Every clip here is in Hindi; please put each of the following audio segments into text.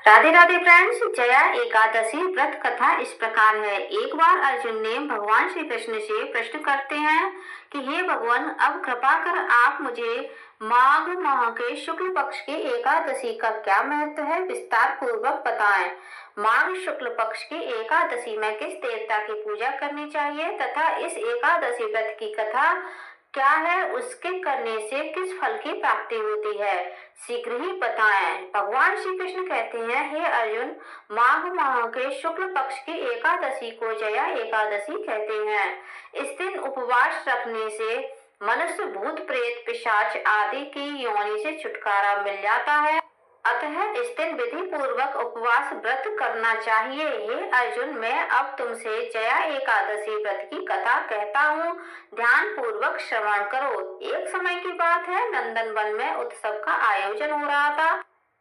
राधे राधे फ्रेंड्स। जया एकादशी व्रत कथा इस प्रकार है। एक बार अर्जुन ने भगवान श्री कृष्ण से प्रश्न करते हैं कि हे भगवान, अब कृपा कर आप मुझे माघ माह के शुक्ल पक्ष की एकादशी का क्या महत्व है विस्तार पूर्वक बताएं। माघ शुक्ल पक्ष की एकादशी में किस देवता की पूजा करनी चाहिए तथा इस एकादशी व्रत की कथा क्या है, उसके करने से किस फल की प्राप्ति होती है, शीघ्र ही बताएं। भगवान श्री कृष्ण कहते हैं, हे अर्जुन, माघ माह के शुक्ल पक्ष की एकादशी को जया एकादशी कहते हैं। इस दिन उपवास रखने से मनुष्य भूत प्रेत पिशाच आदि की योनि से छुटकारा मिल जाता है। अतः इस दिन विधि पूर्वक उपवास व्रत करना चाहिए। हे अर्जुन, मैं अब तुमसे जया एकादशी व्रत की कथा कहता हूँ, ध्यान पूर्वक श्रवण करो। एक समय की बात है, नंदन वन में उत्सव का आयोजन हो रहा था।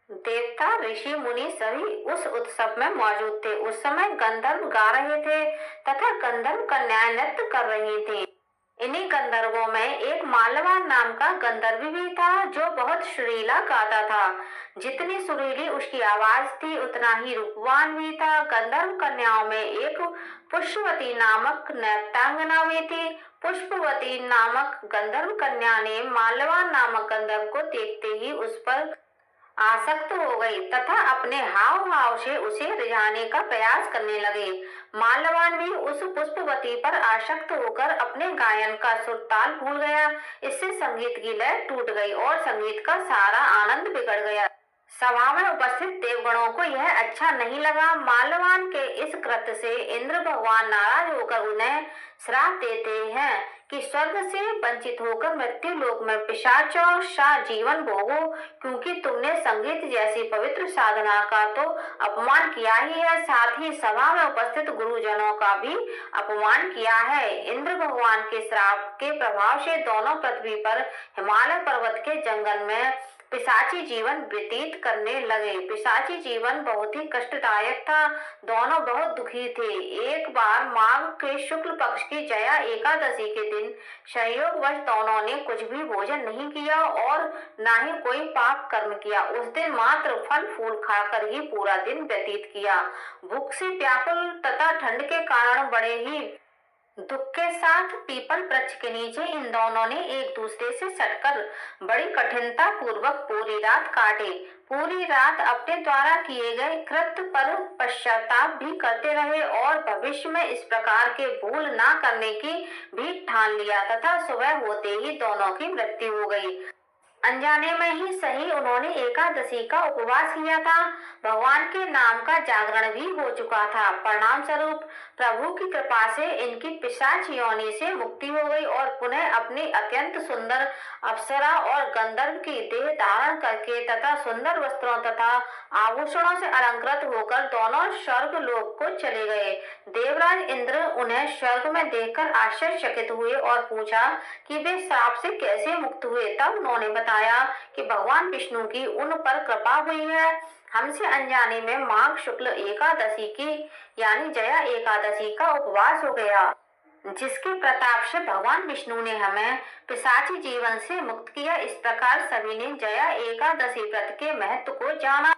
देवता ऋषि मुनि सभी उस उत्सव में मौजूद थे। उस समय गंधर्व गा रहे थे तथा गंधर्व कन्याएं नृत्य कर रही थी। इन्हीं गंधर्वों में एक माल्यवान नाम का गंधर्व भी था जो बहुत सुरीला गाता था। जितनी सुरीली उसकी आवाज थी उतना ही रूपवान भी था। गंधर्व कन्याओं में एक पुष्पवती नामक नैत्यांगना भी थी। पुष्पवती नामक गंधर्व कन्या ने माल्यवान नामक गंधर्व को देखते ही उस पर आसक्त हो गई तथा अपने हाव भाव से उसे रिझाने का प्रयास करने लगे। माल्यवान भी उस पुष्पवती पर आसक्त होकर अपने गायन का सुर ताल भूल गया। इससे संगीत की लय टूट गई और संगीत का सारा आनंद बिगड़ गया। सभा में उपस्थित देवगणों को यह अच्छा नहीं लगा। माल्यवान के इस कृत्य से इंद्र भगवान नाराज होकर उन्हें श्राप देते हैं कि स्वर्ग से वंचित होकर मृत्यु लोक में पिशाचों सा जीवन भोगो, क्योंकि तुमने संगीत जैसी पवित्र साधना का तो अपमान किया ही है, साथ ही सभा में उपस्थित गुरुजनों का भी अपमान किया है। इंद्र भगवान के श्राप के प्रभाव से दोनों पृथ्वी पर हिमालय पर्वत के जंगल में पिशाची जीवन व्यतीत करने लगे। पिशाची जीवन बहुत ही कष्टदायक था। दोनों बहुत दुखी थे। एक बार माघ के शुक्ल पक्ष की जया एकादशी के दिन संयोगवश दोनों ने कुछ भी भोजन नहीं किया और न ही कोई पाप कर्म किया। उस दिन मात्र फल फूल खाकर ही पूरा दिन व्यतीत किया। भूख से व्याकुल तथा ठंड के कारण बड़े ही दुख के साथ पीपल वृक्ष के नीचे इन दोनों ने एक दूसरे से सटकर बड़ी कठिनता पूर्वक पूरी रात काटे। पूरी रात अपने द्वारा किए गए कृत्य पर पश्चाताप भी करते रहे और भविष्य में इस प्रकार के भूल ना करने की भी ठान लिया तथा सुबह होते ही दोनों की मृत्यु हो गई। अनजाने में ही सही उन्होंने एकादशी का उपवास किया था। भगवान के नाम का जागरण भी हो चुका था। परिणाम स्वरूप प्रभु की कृपा से इनकी पिशाच योनि से मुक्ति हो गई और पुनः अपनी अत्यंत सुंदर अप्सरा और गंधर्व की देह धारण करके तथा सुंदर वस्त्रों तथा आभूषणों से अलंकृत होकर दोनों स्वर्ग लोक को चले गए। देवराज इंद्र उन्हें स्वर्ग में देखकर आश्चर्यचकित हुए और पूछा कि वे श्राप से कैसे मुक्त हुए। तब उन्होंने बताया कि भगवान विष्णु की उन पर कृपा हुई है। हमसे अनजाने में माघ शुक्ल एकादशी की यानी जया एकादशी का उपवास हो गया, जिसके प्रताप से भगवान विष्णु ने हमें पिशाची जीवन से मुक्त किया। इस प्रकार सभी ने जया एकादशी व्रत के महत्व को जाना।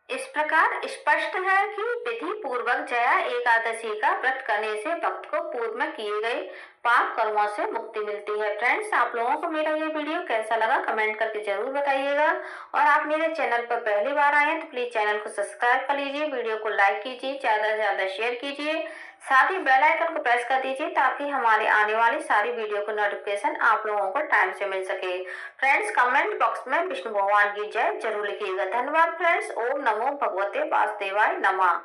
इस प्रकार स्पष्ट है कि विधि पूर्वक जया एकादशी का व्रत करने से भक्त को पूर्व में किए गए पाप कर्मों से मुक्ति मिलती है। फ्रेंड्स, आप लोगों को मेरा ये वीडियो कैसा लगा कमेंट करके जरूर बताइएगा और आप मेरे चैनल पर पहली बार आए हैं तो प्लीज चैनल को सब्सक्राइब कर लीजिए, वीडियो को लाइक कीजिए, ज्यादा से ज्यादा शेयर कीजिए, साथ ही बेल आइकन को प्रेस कर दीजिए ताकि हमारे आने वाली सारी वीडियो को नोटिफिकेशन आप लोगों को टाइम से मिल सके। फ्रेंड्स, कमेंट बॉक्स में विष्णु भगवान की जय जरूर लिखिएगा। धन्यवाद फ्रेंड्स। ओम नमो भगवते वासुदेवाय नमः।